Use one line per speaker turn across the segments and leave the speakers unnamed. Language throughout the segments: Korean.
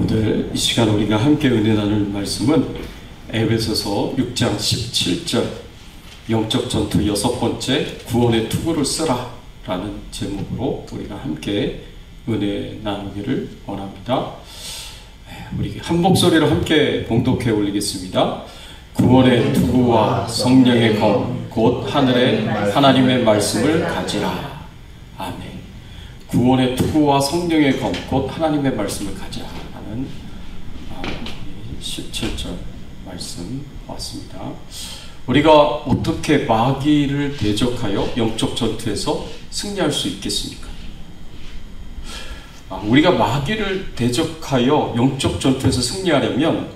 오늘 이 시간 우리가 함께 은혜 나눌 말씀은 에베소서 6장 17절 영적 전투 6번째 구원의 투구를 쓰라 라는 제목으로 우리가 함께 은혜 나누기를 원합니다. 우리 한 목소리로 함께 봉독해 올리겠습니다. 구원의 투구와 성령의 검 곧 하늘의 하나님의 말씀을 가지라. 아멘. 구원의 투구와 성령의 검 곧 하나님의 말씀을 가지라 라는 17절 말씀 왔습니다. 우리가 어떻게 마귀를 대적하여 영적 전투에서 승리할 수 있겠습니까? 우리가 마귀를 대적하여 영적 전투에서 승리하려면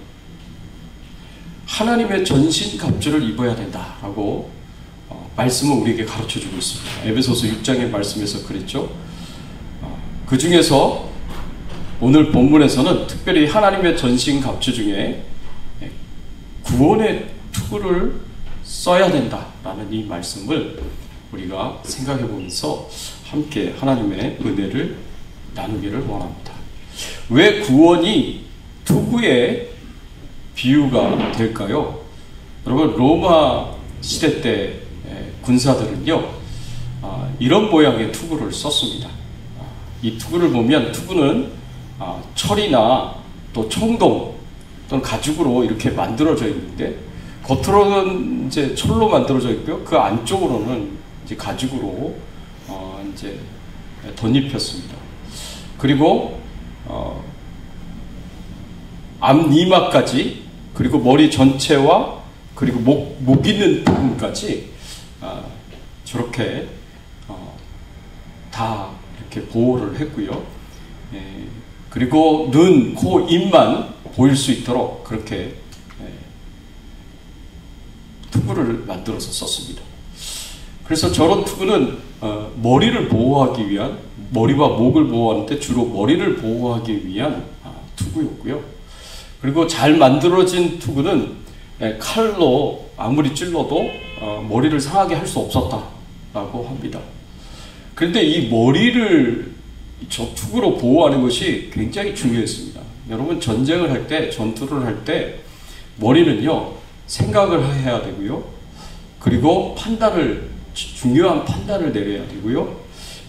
하나님의 전신갑주를 입어야 된다라고 말씀을 우리에게 가르쳐주고 있습니다. 에베소서 6장의 말씀에서 그랬죠. 그 중에서 오늘 본문에서는 특별히 하나님의 전신갑주 중에 구원의 투구를 써야 된다라는 이 말씀을 우리가 생각해 보면서 함께 하나님의 은혜를 나누기를 원합니다. 왜 구원이 투구의 비유가 될까요? 여러분, 로마 시대 때 군사들은요 이런 모양의 투구를 썼습니다. 이 투구를 보면 투구는 철이나 또 청동 또는 가죽으로 이렇게 만들어져 있는데 겉으로는 이제 철로 만들어져 있고요. 그 안쪽으로는 이제 가죽으로 이제 덧입혔습니다. 그리고 앞니마까지 그리고 머리 전체와 그리고 목 있는 부분까지 저렇게 다 이렇게 보호를 했고요. 그리고 눈, 코, 입만 보일 수 있도록 그렇게 투구를 만들어서 썼습니다. 그래서 저런 투구는 머리를 보호하기 위한, 머리와 목을 보호하는데 주로 머리를 보호하기 위한 투구였고요. 그리고 잘 만들어진 투구는 칼로 아무리 찔러도 머리를 상하게 할 수 없었다라고 합니다. 그런데 이 머리를 저 투구로 보호하는 것이 굉장히 중요했습니다. 여러분, 전쟁을 할 때, 전투를 할 때 머리는요 생각을 해야 되고요. 그리고 중요한 판단을 내려야 되고요.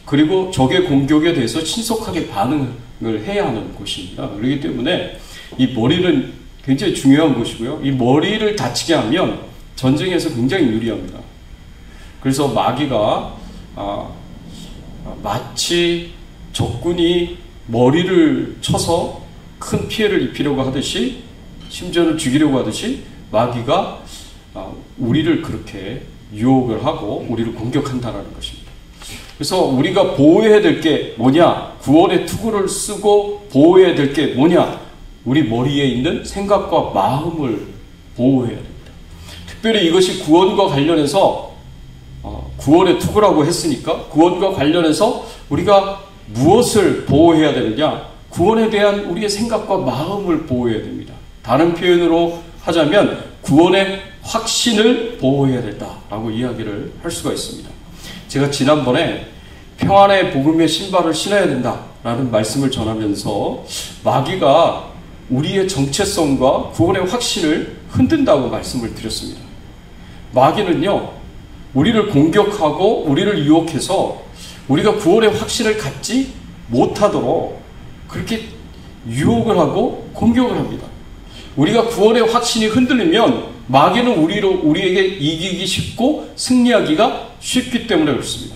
그리고 적의 공격에 대해서 신속하게 반응을 해야 하는 곳입니다. 그렇기 때문에 이 머리는 굉장히 중요한 것이고요. 이 머리를 다치게 하면 전쟁에서 굉장히 유리합니다. 그래서 마귀가 마치 적군이 머리를 쳐서 큰 피해를 입히려고 하듯이, 심지어는 죽이려고 하듯이 마귀가 우리를 그렇게 유혹을 하고 우리를 공격한다는 것입니다. 그래서 우리가 보호해야 될 게 뭐냐? 구원의 투구를 쓰고 보호해야 될 게 뭐냐? 우리 머리에 있는 생각과 마음을 보호해야 됩니다. 특별히 이것이 구원과 관련해서 구원의 투구라고 했으니까 구원과 관련해서 우리가 무엇을 보호해야 되느냐? 구원에 대한 우리의 생각과 마음을 보호해야 됩니다. 다른 표현으로 하자면 구원의 확신을 보호해야 된다라고 이야기를 할 수가 있습니다. 제가 지난번에 평안의 복음의 신발을 신어야 된다라는 말씀을 전하면서 마귀가 우리의 정체성과 구원의 확신을 흔든다고 말씀을 드렸습니다. 마귀는요 우리를 공격하고 우리를 유혹해서 우리가 구원의 확신을 갖지 못하도록 그렇게 유혹을 하고 공격을 합니다. 우리가 구원의 확신이 흔들리면 마귀는 우리에게 이기기 쉽고 승리하기가 쉽기 때문에 그렇습니다.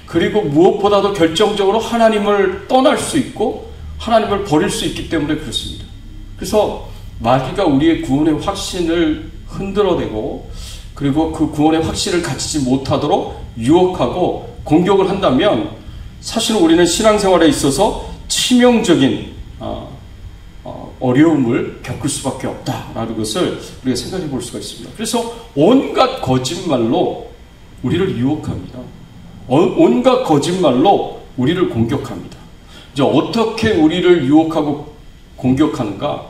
그리고 무엇보다도 결정적으로 하나님을 떠날 수 있고 하나님을 버릴 수 있기 때문에 그렇습니다. 그래서 마귀가 우리의 구원의 확신을 흔들어대고 그리고 그 구원의 확신을 가지지 못하도록 유혹하고 공격을 한다면 사실 우리는 신앙생활에 있어서 치명적인 어려움을 겪을 수밖에 없다라는 것을 우리가 생각해 볼 수가 있습니다. 그래서 온갖 거짓말로 우리를 유혹합니다. 온갖 거짓말로 우리를 공격합니다. 이제 어떻게 우리를 유혹하고 공격하는가?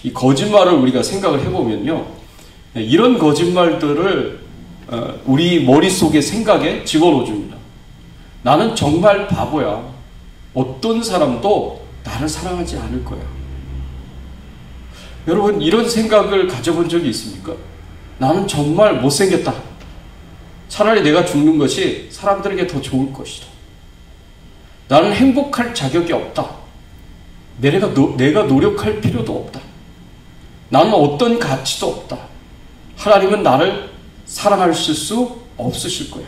이 거짓말을 우리가 생각을 해보면요, 이런 거짓말들을 우리 머릿속의 생각에 집어넣어 줍니다. 나는 정말 바보야. 어떤 사람도 나를 사랑하지 않을 거야. 여러분, 이런 생각을 가져본 적이 있습니까? 나는 정말 못생겼다. 차라리 내가 죽는 것이 사람들에게 더 좋을 것이다. 나는 행복할 자격이 없다. 내가 노력할 필요도 없다. 나는 어떤 가치도 없다. 하나님은 나를 사랑하실 수 없으실 거야.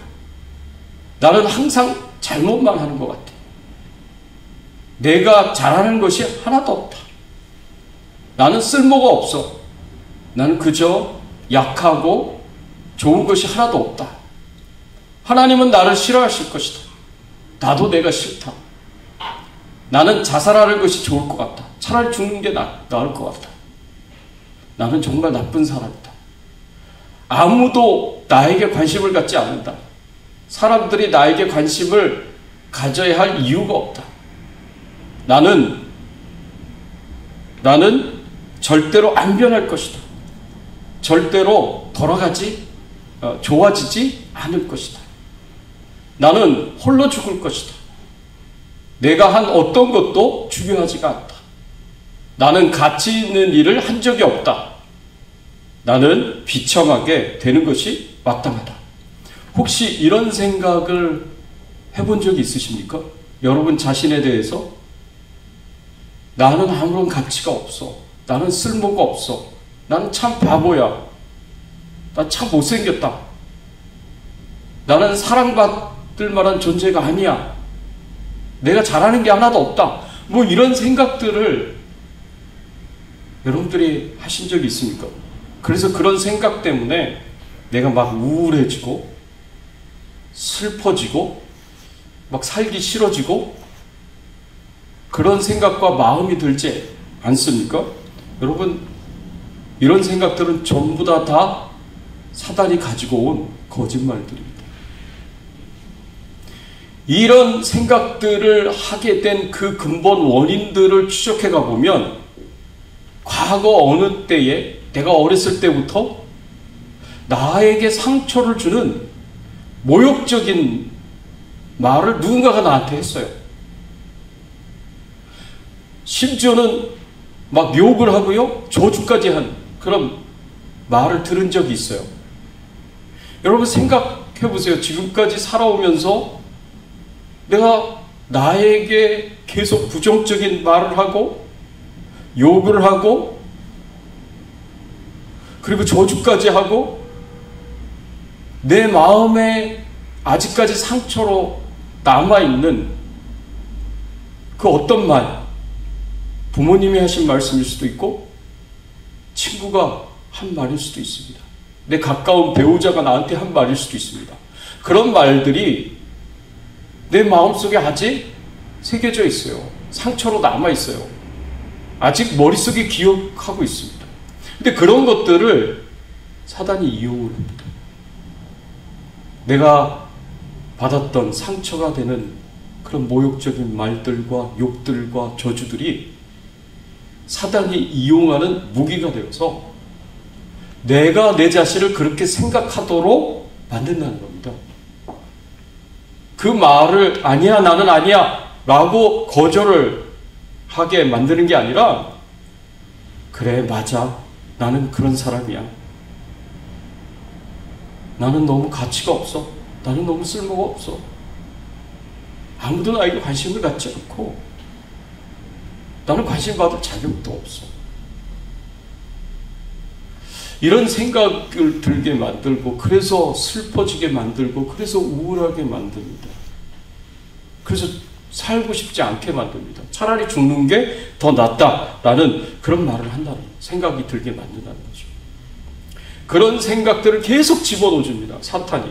나는 항상 잘못만 하는 것 같아. 내가 잘하는 것이 하나도 없다. 나는 쓸모가 없어. 나는 그저 약하고 좋은 것이 하나도 없다. 하나님은 나를 싫어하실 것이다. 나도 내가 싫다. 나는 자살하는 것이 좋을 것 같다. 차라리 죽는 게 나을 것 같다. 나는 정말 나쁜 사람이다. 아무도 나에게 관심을 갖지 않는다. 사람들이 나에게 관심을 가져야 할 이유가 없다. 나는 절대로 안 변할 것이다. 절대로 좋아지지 않을 것이다. 나는 홀로 죽을 것이다. 내가 한 어떤 것도 중요하지가 않다. 나는 가치 있는 일을 한 적이 없다. 나는 비참하게 되는 것이 마땅하다. 혹시 이런 생각을 해본 적이 있으십니까? 여러분 자신에 대해서 나는 아무런 가치가 없어. 나는 쓸모가 없어. 나는 참 바보야. 나 참 못생겼다. 나는 사랑받을 만한 존재가 아니야. 내가 잘하는 게 하나도 없다. 뭐 이런 생각들을 여러분들이 하신 적이 있습니까? 그래서 그런 생각 때문에 내가 막 우울해지고 슬퍼지고 막 살기 싫어지고 그런 생각과 마음이 들지 않습니까? 여러분, 이런 생각들은 전부 다 사단이 가지고 온 거짓말들입니다. 이런 생각들을 하게 된 그 근본 원인들을 추적해 가보면 과거 어느 때에 내가 어렸을 때부터 나에게 상처를 주는 모욕적인 말을 누군가가 나한테 했어요. 심지어는 막 욕을 하고요, 저주까지 한 그런 말을 들은 적이 있어요. 여러분 생각해 보세요. 지금까지 살아오면서 내가 나에게 계속 부정적인 말을 하고 욕을 하고 그리고 저주까지 하고 내 마음에 아직까지 상처로 남아있는 그 어떤 말, 부모님이 하신 말씀일 수도 있고 친구가 한 말일 수도 있습니다. 내 가까운 배우자가 나한테 한 말일 수도 있습니다. 그런 말들이 내 마음속에 아직 새겨져 있어요. 상처로 남아있어요. 아직 머릿속에 기억하고 있습니다. 근데 그런 것들을 사단이 이용을 합니다. 내가 받았던 상처가 되는 그런 모욕적인 말들과 욕들과 저주들이 사단이 이용하는 무기가 되어서 내가 내 자신을 그렇게 생각하도록 만든다는 겁니다. 그 말을 아니야, 나는 아니야 라고 거절을 하게 만드는 게 아니라 그래, 맞아, 나는 그런 사람이야. 나는 너무 가치가 없어. 나는 너무 쓸모가 없어. 아무도 나에게 관심을 갖지 않고 나는 관심 받을 자격도 없어. 이런 생각을 들게 만들고 그래서 슬퍼지게 만들고 그래서 우울하게 만듭니다. 그래서 살고 싶지 않게 만듭니다. 차라리 죽는 게 더 낫다라는 그런 말을 한다는 생각이 들게 만든다는 거죠. 그런 생각들을 계속 집어넣어줍니다. 사탄이.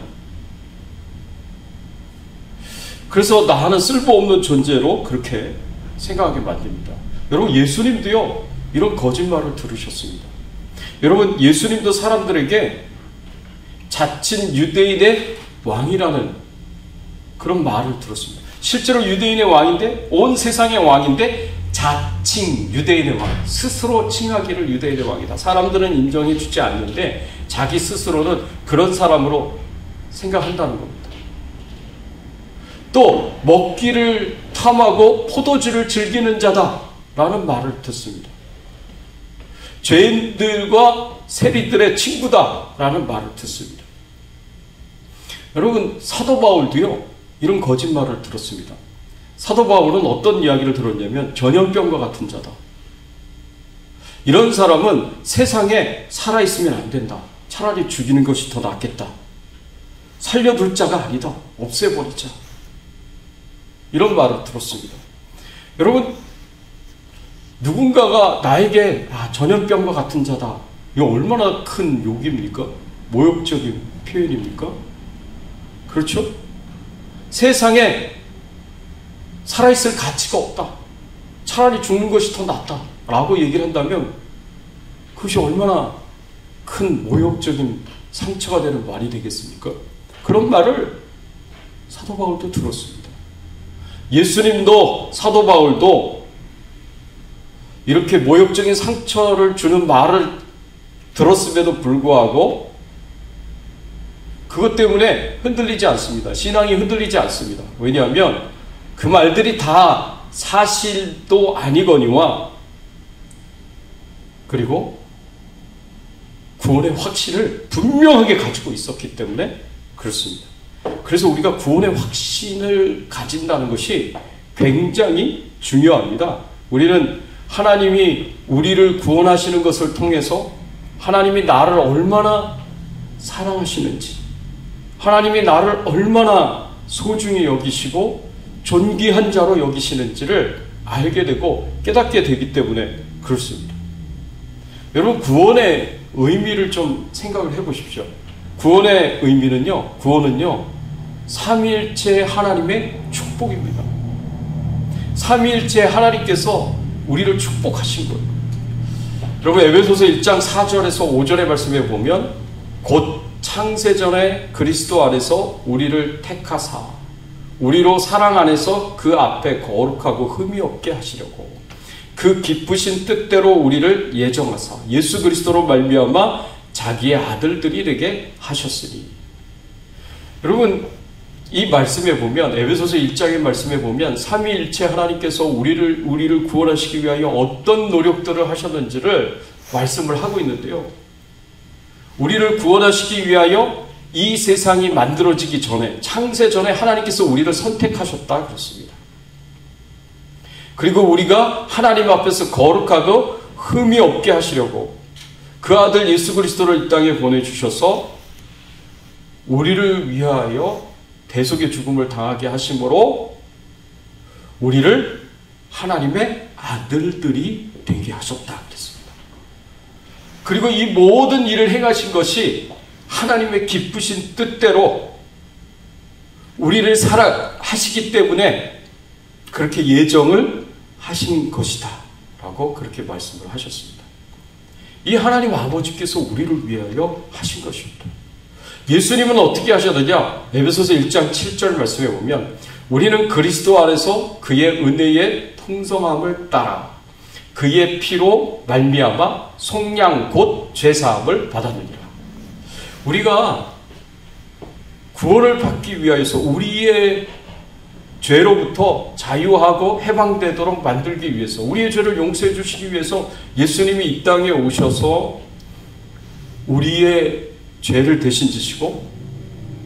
그래서 나는 쓸모없는 존재로 그렇게 생각하게 만듭니다. 여러분 예수님도요 이런 거짓말을 들으셨습니다. 여러분 예수님도 사람들에게 자칭 유대인의 왕이라는 그런 말을 들었습니다. 실제로 유대인의 왕인데 온 세상의 왕인데 자칭 유대인의 왕, 스스로 칭하기를 유대인의 왕이다. 사람들은 인정해 주지 않는데 자기 스스로는 그런 사람으로 생각한다는 겁니다. 또 먹기를 탐하고 포도주를 즐기는 자다라는 말을 듣습니다. 죄인들과 세리들의 친구다라는 말을 듣습니다. 여러분, 사도 바울도요, 이런 거짓말을 들었습니다. 사도 바울은 어떤 이야기를 들었냐면 전염병과 같은 자다. 이런 사람은 세상에 살아있으면 안 된다. 차라리 죽이는 것이 더 낫겠다. 살려둘 자가 아니다. 없애버리자. 이런 말을 들었습니다. 여러분, 누군가가 나에게 전염병과 같은 자다. 이거 얼마나 큰 욕입니까? 모욕적인 표현입니까? 그렇죠? 세상에 살아있을 가치가 없다. 차라리 죽는 것이 더 낫다. 라고 얘기를 한다면 그것이 얼마나 큰 모욕적인 상처가 되는 말이 되겠습니까? 그런 말을 사도 바울도 들었습니다. 예수님도 사도 바울도 이렇게 모욕적인 상처를 주는 말을 들었음에도 불구하고 그것 때문에 흔들리지 않습니다. 신앙이 흔들리지 않습니다. 왜냐하면 그 말들이 다 사실도 아니거니와 그리고 구원의 확신을 분명하게 가지고 있었기 때문에 그렇습니다. 그래서 우리가 구원의 확신을 가진다는 것이 굉장히 중요합니다. 우리는 하나님이 우리를 구원하시는 것을 통해서 하나님이 나를 얼마나 사랑하시는지, 하나님이 나를 얼마나 소중히 여기시고 존귀한 자로 여기시는지를 알게 되고 깨닫게 되기 때문에 그렇습니다. 여러분, 구원의 의미를 좀 생각을 해보십시오. 구원의 의미는요, 구원은요, 삼위일체 하나님의 축복입니다. 삼위일체 하나님께서 우리를 축복하신 거예요. 여러분, 에베소서 1장 4절에서 5절의 말씀에 보면 곧 창세전에 그리스도 안에서 우리를 택하사 우리로 사랑 안에서 그 앞에 거룩하고 흠이 없게 하시려고 그 기쁘신 뜻대로 우리를 예정하사 예수 그리스도로 말미암아 자기의 아들들이 되게 하셨으니. 여러분, 이 말씀에 보면, 에베소서 1장의 말씀에 보면 삼위일체 하나님께서 우리를 구원하시기 위하여 어떤 노력들을 하셨는지를 말씀을 하고 있는데요. 우리를 구원하시기 위하여 이 세상이 만들어지기 전에, 창세 전에 하나님께서 우리를 선택하셨다 그렇습니다. 그리고 우리가 하나님 앞에서 거룩하고 흠이 없게 하시려고 그 아들 예수 그리스도를 이 땅에 보내주셔서 우리를 위하여 대속의 죽음을 당하게 하심으로 우리를 하나님의 아들들이 되게 하셨다 그랬습니다. 그리고 이 모든 일을 행하신 것이 하나님의 기쁘신 뜻대로 우리를 사랑하시기 때문에 그렇게 예정을 하신 것이다 라고 그렇게 말씀을 하셨습니다. 이 하나님 아버지께서 우리를 위하여 하신 것입니다. 예수님은 어떻게 하셨느냐? 에베소서 1장 7절 말씀에 보면 우리는 그리스도 안에서 그의 은혜의 풍성함을 따라 그의 피로 말미암아 속량 곧 죄사함을 받았느니라. 우리가 구원을 받기 위하여서 우리의 죄로부터 자유하고 해방되도록 만들기 위해서, 우리의 죄를 용서해 주시기 위해서 예수님이 이 땅에 오셔서 우리의 죄를 대신 지시고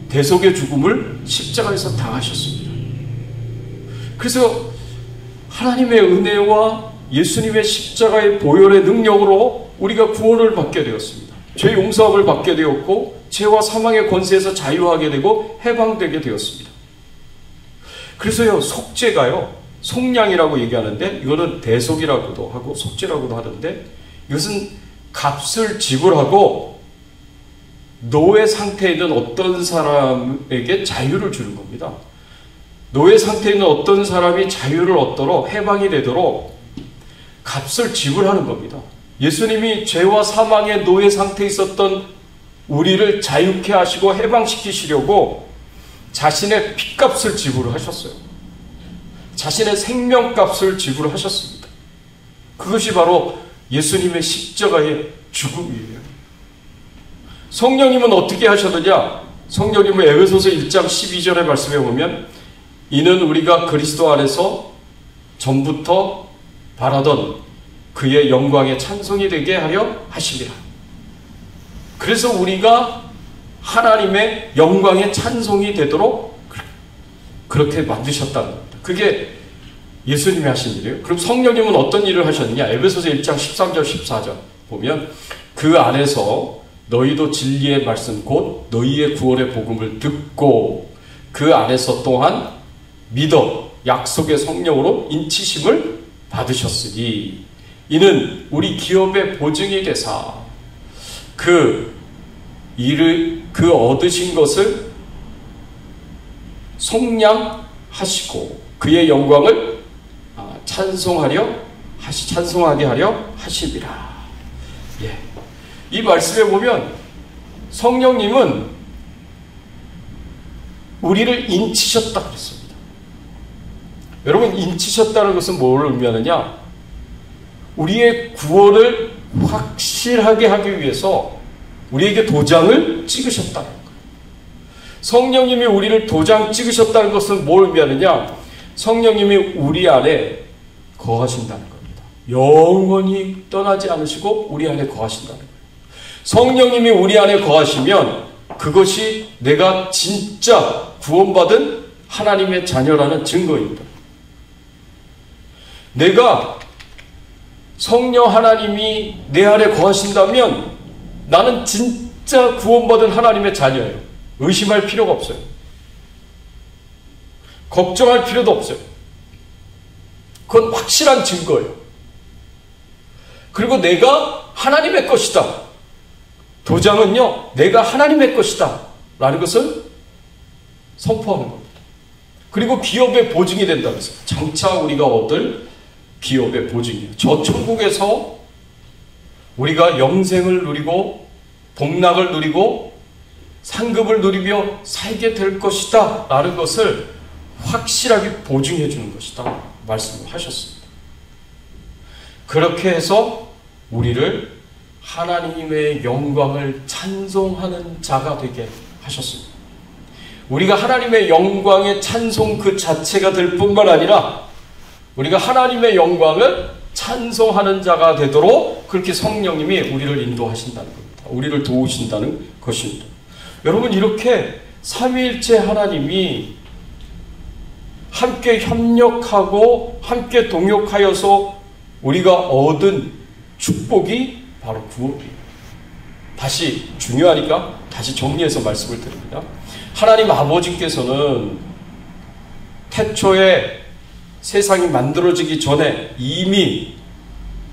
대속의 죽음을 십자가에서 당하셨습니다. 그래서 하나님의 은혜와 예수님의 십자가의 보혈의 능력으로 우리가 구원을 받게 되었습니다. 죄 용서함을 받게 되었고 죄와 사망의 권세에서 자유하게 되고 해방되게 되었습니다. 그래서요, 속죄가요, 속량이라고 얘기하는데 이거는 대속이라고도 하고 속죄라고도 하는데 이것은 값을 지불하고 노예 상태에 있는 어떤 사람에게 자유를 주는 겁니다. 노예 상태에 있는 어떤 사람이 자유를 얻도록 해방이 되도록 값을 지불하는 겁니다. 예수님이 죄와 사망의 노예 상태에 있었던 우리를 자유케 하시고 해방시키시려고 자신의 피값을 지불하셨어요. 자신의 생명값을 지불하셨습니다. 그것이 바로 예수님의 십자가의 죽음이에요. 성령님은 어떻게 하셨느냐? 성령님은 에베소서 1장 12절의 말씀에 보면 이는 우리가 그리스도 안에서 전부터 바라던 그의 영광에 찬송이 되게 하려 하심이라. 그래서 우리가 하나님의 영광에 찬송이 되도록 그렇게 만드셨다는 겁니다. 그게 예수님이 하신 일이에요. 그럼 성령님은 어떤 일을 하셨느냐? 에베소서 1장 13절 14절 보면 그 안에서 너희도 진리의 말씀 곧 너희의 구원의 복음을 듣고 그 안에서 또한 믿어 약속의 성령으로 인치심을 받으셨으니 이는 우리 기업의 보증이 되사 그 얻으신 것을 속량하시고 그의 영광을 찬송하게 하려 하심이라. 예. 이 말씀에 보면 성령님은 우리를 인치셨다 그랬습니다. 여러분, 인치셨다는 것은 뭘 의미하느냐? 우리의 구원을 확실하게 하기 위해서 우리에게 도장을 찍으셨다는 거예요. 성령님이 우리를 도장 찍으셨다는 것은 뭘 의미하느냐? 성령님이 우리 안에 거하신다는 겁니다. 영원히 떠나지 않으시고 우리 안에 거하신다는 거예요. 성령님이 우리 안에 거하시면 그것이 내가 진짜 구원받은 하나님의 자녀라는 증거입니다. 내가 성령 하나님이 내 안에 거하신다면 나는 진짜 구원받은 하나님의 자녀예요. 의심할 필요가 없어요. 걱정할 필요도 없어요. 그건 확실한 증거예요. 그리고 내가 하나님의 것이다. 도장은요, 내가 하나님의 것이다 라는 것을 선포하는 겁니다. 그리고 기업의 보증이 된다고 했어요. 장차 우리가 얻을 기업의 보증이에요. 저 천국에서 우리가 영생을 누리고 복락을 누리고 상급을 누리며 살게 될 것이다 라는 것을 확실하게 보증해 주는 것이다 말씀을 하셨습니다. 그렇게 해서 우리를 하나님의 영광을 찬송하는 자가 되게 하셨습니다. 우리가 하나님의 영광의 찬송 그 자체가 될 뿐만 아니라 우리가 하나님의 영광을 찬송하는 자가 되도록 그렇게 성령님이 우리를 인도하신다는 겁니다. 우리를 도우신다는 것입니다. 여러분, 이렇게 삼위일체 하나님이 함께 협력하고 함께 동역하여서 우리가 얻은 축복이 바로 구원이에요. 다시 중요하니까 다시 정리해서 말씀을 드립니다. 하나님 아버지께서는 태초에 세상이 만들어지기 전에 이미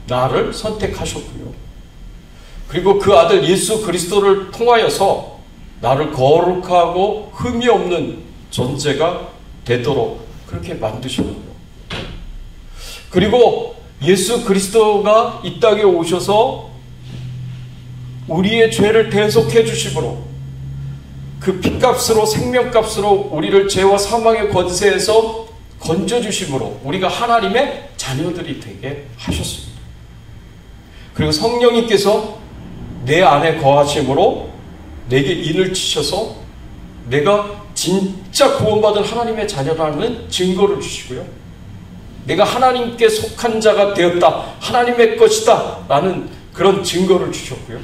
나를 선택하셨고요. 그리고 그 아들 예수 그리스도를 통하여서 나를 거룩하고 흠이 없는 존재가 되도록 그렇게 만드셨고요. 그리고 예수 그리스도가 이 땅에 오셔서 우리의 죄를 대속해 주심으로 그 핏값으로 생명값으로 우리를 죄와 사망의 권세에서 건져주심으로 우리가 하나님의 자녀들이 되게 하셨습니다. 그리고 성령님께서 내 안에 거하심으로 내게 인을 치셔서 내가 진짜 구원받은 하나님의 자녀라는 증거를 주시고요. 내가 하나님께 속한 자가 되었다, 하나님의 것이다 라는 그런 증거를 주셨고요.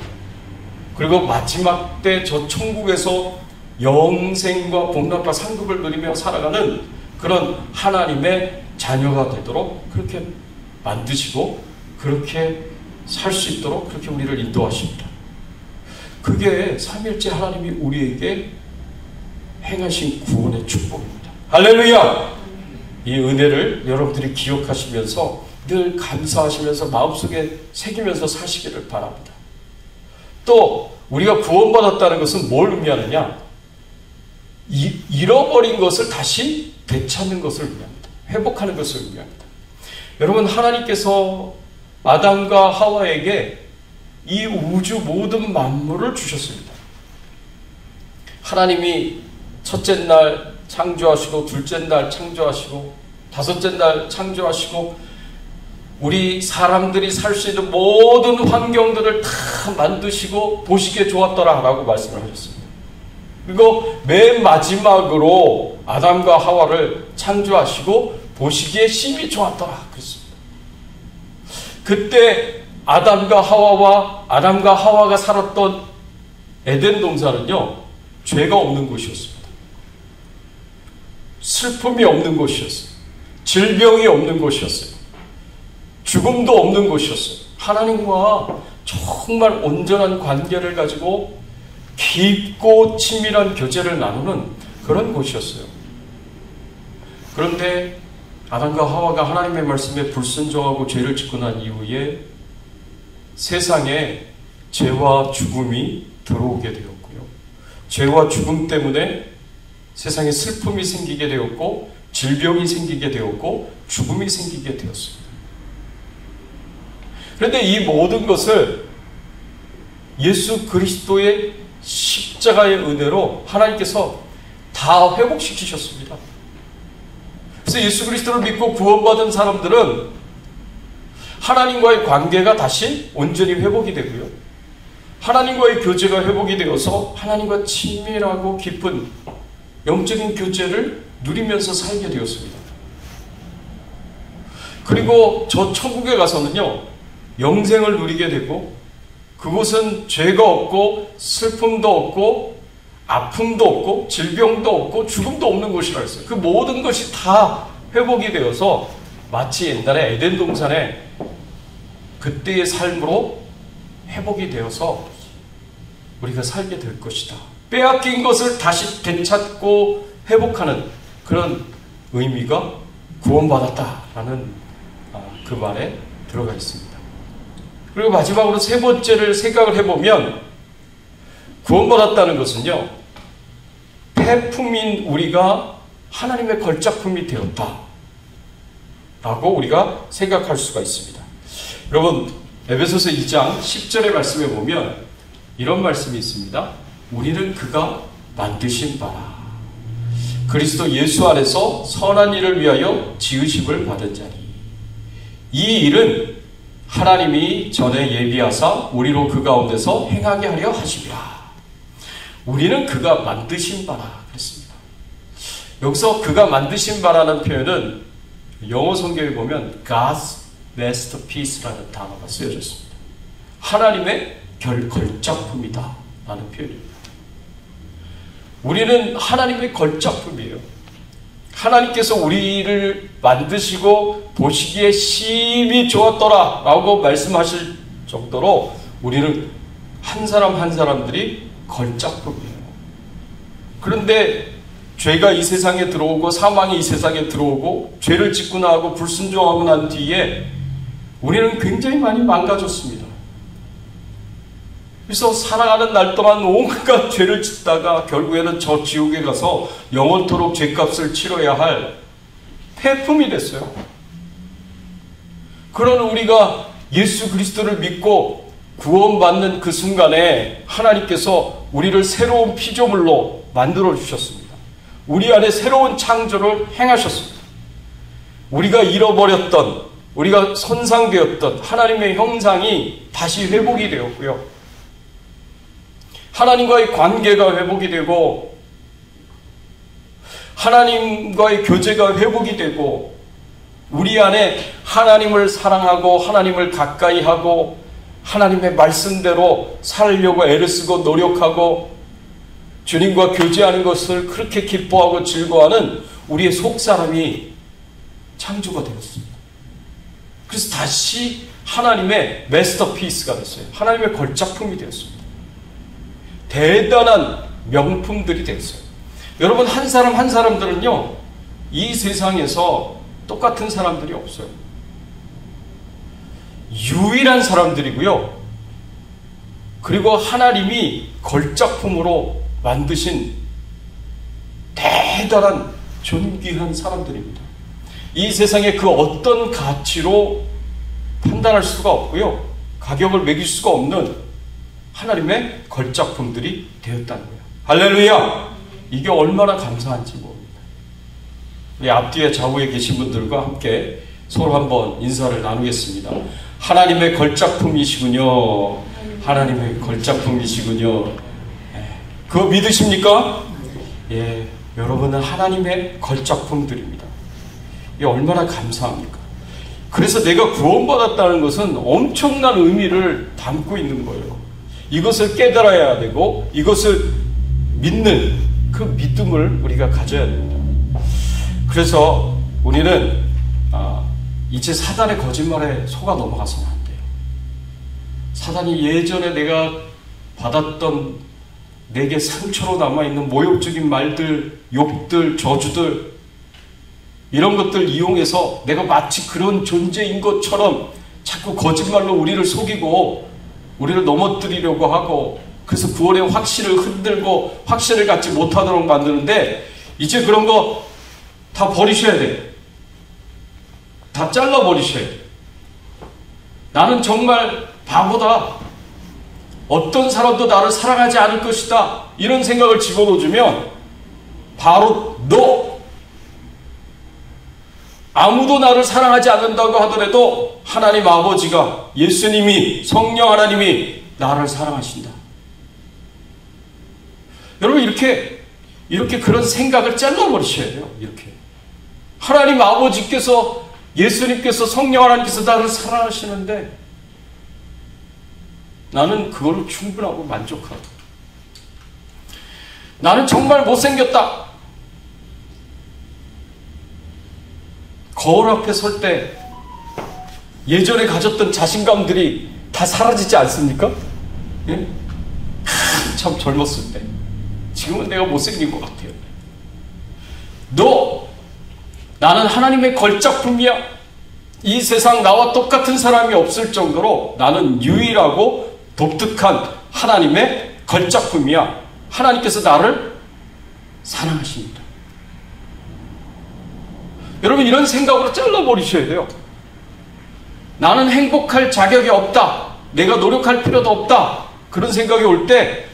그리고 마지막 때 저 천국에서 영생과 복락과 상급을 누리며 살아가는 그런 하나님의 자녀가 되도록 그렇게 만드시고 그렇게 살 수 있도록 그렇게 우리를 인도하십니다. 그게 삼위일체 하나님이 우리에게 행하신 구원의 축복입니다. 할렐루야! 이 은혜를 여러분들이 기억하시면서 늘 감사하시면서 마음속에 새기면서 사시기를 바랍니다. 또 우리가 구원받았다는 것은 뭘 의미하느냐? 잃어버린 것을 다시 되찾는 것을 의미합니다. 회복하는 것을 의미합니다. 여러분, 하나님께서 아담과 하와에게 이 우주 모든 만물을 주셨습니다. 하나님이 첫째 날 창조하시고 둘째 날 창조하시고 다섯째 날 창조하시고 우리 사람들이 살 수 있는 모든 환경들을 다 만드시고 보시기에 좋았더라 라고 말씀을 하셨습니다. 그리고 맨 마지막으로 아담과 하와를 창조하시고 보시기에 심히 좋았더라 그랬습니다. 그때 아담과 하와가 살았던 에덴 동산은요, 죄가 없는 곳이었습니다. 슬픔이 없는 곳이었어요. 질병이 없는 곳이었어요. 죽음도 없는 곳이었어요. 하나님과 정말 온전한 관계를 가지고 깊고 친밀한 교제를 나누는 그런 곳이었어요. 그런데 아담과 하와가 하나님의 말씀에 불순종하고 죄를 짓고 난 이후에 세상에 죄와 죽음이 들어오게 되었고요. 죄와 죽음 때문에 세상에 슬픔이 생기게 되었고, 질병이 생기게 되었고, 죽음이 생기게 되었습니다. 그런데 이 모든 것을 예수 그리스도의 십자가의 은혜로 하나님께서 다 회복시키셨습니다. 그래서 예수 그리스도를 믿고 구원받은 사람들은 하나님과의 관계가 다시 온전히 회복이 되고요. 하나님과의 교제가 회복이 되어서 하나님과 친밀하고 깊은 영적인 교제를 누리면서 살게 되었습니다. 그리고 저 천국에 가서는요, 영생을 누리게 되고, 그곳은 죄가 없고 슬픔도 없고 아픔도 없고 질병도 없고 죽음도 없는 곳이라 했어요. 그 모든 것이 다 회복이 되어서 마치 옛날에 에덴 동산에 그때의 삶으로 회복이 되어서 우리가 살게 될 것이다. 빼앗긴 것을 다시 되찾고 회복하는 그런 의미가 구원받았다라는 그 말에 들어가 있습니다. 그리고 마지막으로 세 번째를 생각을 해보면, 구원받았다는 것은요, 폐품인 우리가 하나님의 걸작품이 되었다 라고 우리가 생각할 수가 있습니다. 여러분, 에베소서 2장 10절의 말씀에 보면 이런 말씀이 있습니다. 우리는 그가 만드신 바라, 그리스도 예수 안에서 선한 일을 위하여 지으심을 받은 자니, 이 일은 하나님이 전에 예비하사 우리로 그 가운데서 행하게 하려 하심이라. 우리는 그가 만드신 바라 그랬습니다. 여기서 그가 만드신 바라는 표현은 영어 성경에 보면 God's masterpiece라는 단어가 쓰여져 있습니다. 하나님의 걸작품이다 라는 표현입니다. 우리는 하나님의 걸작품이에요. 하나님께서 우리를 만드시고 보시기에 심히 좋았더라 라고 말씀하실 정도로 우리는 한 사람 한 사람들이 걸작품이에요. 그런데 죄가 이 세상에 들어오고 사망이 이 세상에 들어오고 죄를 짓고 나고 불순종하고 난 뒤에 우리는 굉장히 많이 망가졌습니다. 그래서 살아가는 날 동안 온갖 죄를 짓다가 결국에는 저 지옥에 가서 영원토록 죄값을 치러야 할 폐품이 됐어요. 그런 우리가 예수 그리스도를 믿고 구원받는 그 순간에 하나님께서 우리를 새로운 피조물로 만들어 주셨습니다. 우리 안에 새로운 창조를 행하셨습니다. 우리가 잃어버렸던, 우리가 손상되었던 하나님의 형상이 다시 회복이 되었고요. 하나님과의 관계가 회복이 되고 하나님과의 교제가 회복이 되고 우리 안에 하나님을 사랑하고 하나님을 가까이 하고 하나님의 말씀대로 살려고 애를 쓰고 노력하고 주님과 교제하는 것을 그렇게 기뻐하고 즐거워하는 우리의 속사람이 창조가 되었습니다. 그래서 다시 하나님의 마스터피스가 됐어요. 하나님의 걸작품이 되었습니다. 대단한 명품들이 됐어요. 여러분, 한 사람 한 사람들은요, 이 세상에서 똑같은 사람들이 없어요. 유일한 사람들이고요. 그리고 하나님이 걸작품으로 만드신 대단한 존귀한 사람들입니다. 이 세상에 그 어떤 가치로 판단할 수가 없고요. 가격을 매길 수가 없는 하나님의 걸작품들이 되었다는 거예요. 할렐루야! 이게 얼마나 감사한지 모릅니다. 우리 앞뒤에 좌우에 계신 분들과 함께 서로 한번 인사를 나누겠습니다. 하나님의 걸작품이시군요. 하나님의 걸작품이시군요. 그거 믿으십니까? 예, 여러분은 하나님의 걸작품들입니다. 이게 얼마나 감사합니까? 그래서 내가 구원받았다는 것은 엄청난 의미를 담고 있는 거예요. 이것을 깨달아야 되고 이것을 믿는 그 믿음을 우리가 가져야 됩니다. 그래서 우리는 이제 사단의 거짓말에 속아 넘어가서는 안 돼요. 사단이 예전에 내가 받았던 내게 상처로 남아있는 모욕적인 말들, 욕들, 저주들, 이런 것들 이용해서 내가 마치 그런 존재인 것처럼 자꾸 거짓말로 우리를 속이고 우리를 넘어뜨리려고 하고, 그래서 구원의 확신을 흔들고 확신을 갖지 못하도록 만드는데, 이제 그런 거 다 버리셔야 돼. 다 잘라버리셔야 돼. 나는 정말 바보다. 어떤 사람도 나를 사랑하지 않을 것이다. 이런 생각을 집어넣어주면 바로 너. 아무도 나를 사랑하지 않는다고 하더라도 하나님 아버지가, 예수님이, 성령 하나님이 나를 사랑하신다. 여러분, 이렇게 그런 생각을 잘라버리셔야 돼요. 이렇게. 하나님 아버지께서, 예수님께서, 성령 하나님께서 나를 사랑하시는데 나는 그걸로 충분하고 만족하고, 나는 정말 못생겼다. 거울 앞에 설 때 예전에 가졌던 자신감들이 다 사라지지 않습니까? 예? 참 젊었을 때. 지금은 내가 못생긴 것 같아요. 나는 하나님의 걸작품이야. 이 세상 나와 똑같은 사람이 없을 정도로 나는 유일하고 독특한 하나님의 걸작품이야. 하나님께서 나를 사랑하십니다. 여러분, 이런 생각으로 잘라버리셔야 돼요. 나는 행복할 자격이 없다. 내가 노력할 필요도 없다. 그런 생각이 올 때,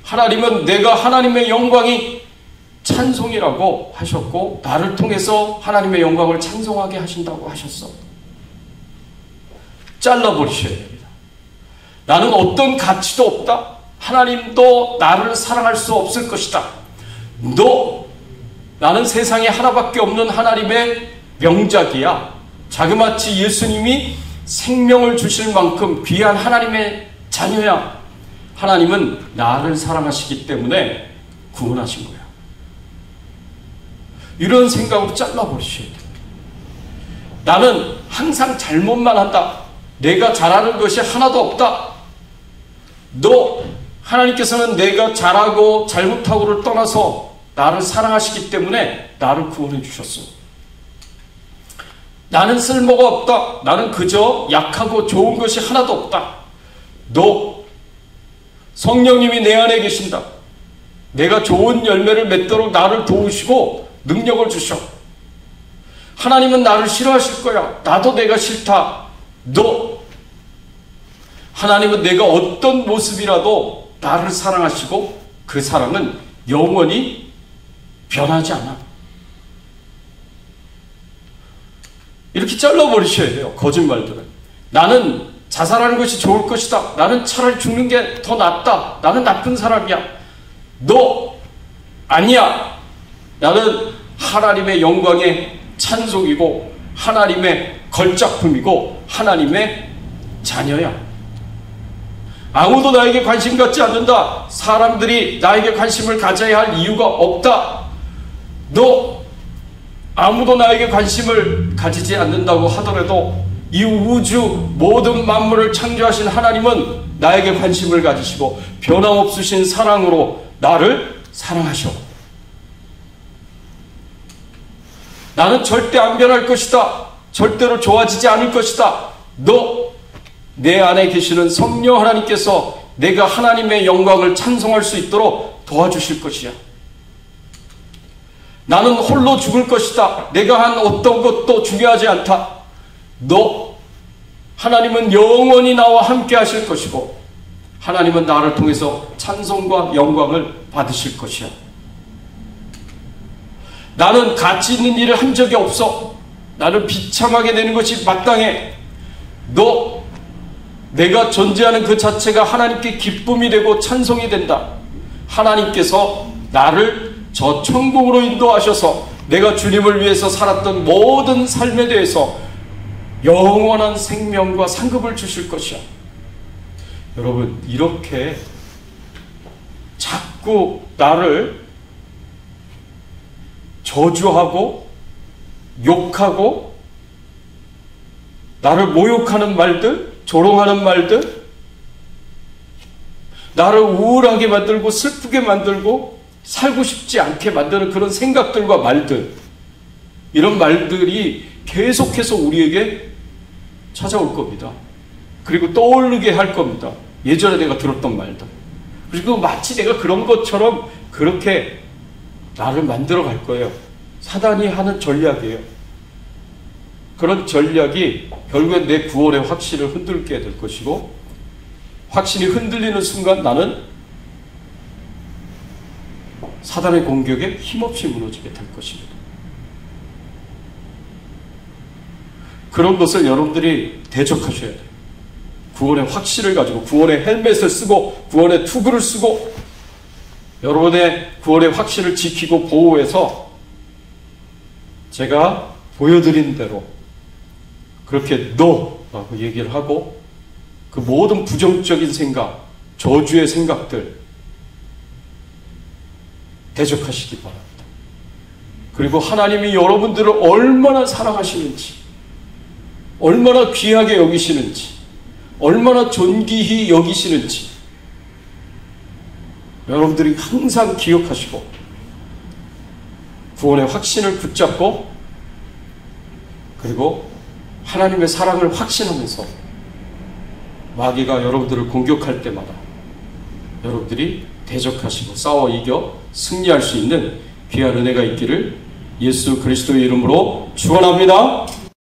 하나님은 내가 하나님의 영광이 찬송이라고 하셨고, 나를 통해서 하나님의 영광을 찬송하게 하신다고 하셨어. 잘라버리셔야 됩니다. 나는 어떤 가치도 없다. 하나님도 나를 사랑할 수 없을 것이다. 나는 세상에 하나밖에 없는 하나님의 명작이야. 자그마치 예수님이 생명을 주실 만큼 귀한 하나님의 자녀야. 하나님은 나를 사랑하시기 때문에 구원하신 거야. 이런 생각으로 잘라버리셔야 돼요. 나는 항상 잘못만 한다. 내가 잘하는 것이 하나도 없다. 하나님께서는 내가 잘하고 잘못하고를 떠나서 나를 사랑하시기 때문에 나를 구원해 주셨어. 나는 쓸모가 없다. 나는 그저 약하고 좋은 것이 하나도 없다. 성령님이 내 안에 계신다. 내가 좋은 열매를 맺도록 나를 도우시고 능력을 주셔. 하나님은 나를 싫어하실 거야. 나도 내가 싫다. 하나님은 내가 어떤 모습이라도 나를 사랑하시고 그 사랑은 영원히 변하지 않아. 이렇게 잘라버리셔야 돼요. 거짓말들은. 나는 자살하는 것이 좋을 것이다. 나는 차라리 죽는 게 더 낫다. 나는 나쁜 사람이야. 아니야. 나는 하나님의 영광의 찬송이고 하나님의 걸작품이고 하나님의 자녀야. 아무도 나에게 관심 갖지 않는다. 사람들이 나에게 관심을 가져야 할 이유가 없다. 아무도 나에게 관심을 가지지 않는다고 하더라도 이 우주 모든 만물을 창조하신 하나님은 나에게 관심을 가지시고 변함없으신 사랑으로 나를 사랑하셔. 나는 절대 안 변할 것이다. 절대로 좋아지지 않을 것이다. 내 안에 계시는 성령 하나님께서 내가 하나님의 영광을 찬송할 수 있도록 도와주실 것이야. 나는 홀로 죽을 것이다. 내가 한 어떤 것도 중요하지 않다. 하나님은 영원히 나와 함께 하실 것이고 하나님은 나를 통해서 찬송과 영광을 받으실 것이야. 나는 가치 있는 일을 한 적이 없어. 나는 비참하게 되는 것이 마땅해. 내가 존재하는 그 자체가 하나님께 기쁨이 되고 찬송이 된다. 하나님께서 나를 저 천국으로 인도하셔서 내가 주님을 위해서 살았던 모든 삶에 대해서 영원한 생명과 상급을 주실 것이야. 여러분, 이렇게 자꾸 나를 저주하고 욕하고 나를 모욕하는 말들, 조롱하는 말들, 나를 우울하게 만들고 슬프게 만들고 살고 싶지 않게 만드는 그런 생각들과 말들, 이런 말들이 계속해서 우리에게 찾아올 겁니다. 그리고 떠오르게 할 겁니다. 예전에 내가 들었던 말들. 그리고 마치 내가 그런 것처럼 그렇게 나를 만들어 갈 거예요. 사단이 하는 전략이에요. 그런 전략이 결국엔 내 구원의 확신을 흔들게 될 것이고, 확신이 흔들리는 순간 나는 사단의 공격에 힘없이 무너지게 될 것입니다. 그런 것을 여러분들이 대적하셔야 돼요. 구원의 확신을 가지고, 구원의 헬멧을 쓰고, 구원의 투구를 쓰고, 여러분의 구원의 확신을 지키고 보호해서 제가 보여드린 대로 그렇게 너라고 얘기를 하고, 그 모든 부정적인 생각, 저주의 생각들 대적하시기 바랍니다. 그리고 하나님이 여러분들을 얼마나 사랑하시는지, 얼마나 귀하게 여기시는지, 얼마나 존귀히 여기시는지 여러분들이 항상 기억하시고 구원의 확신을 붙잡고, 그리고 하나님의 사랑을 확신하면서 마귀가 여러분들을 공격할 때마다 여러분들이 대적하시고 싸워 이겨 승리할 수 있는 귀한 은혜가 있기를 예수 그리스도의 이름으로 축원합니다.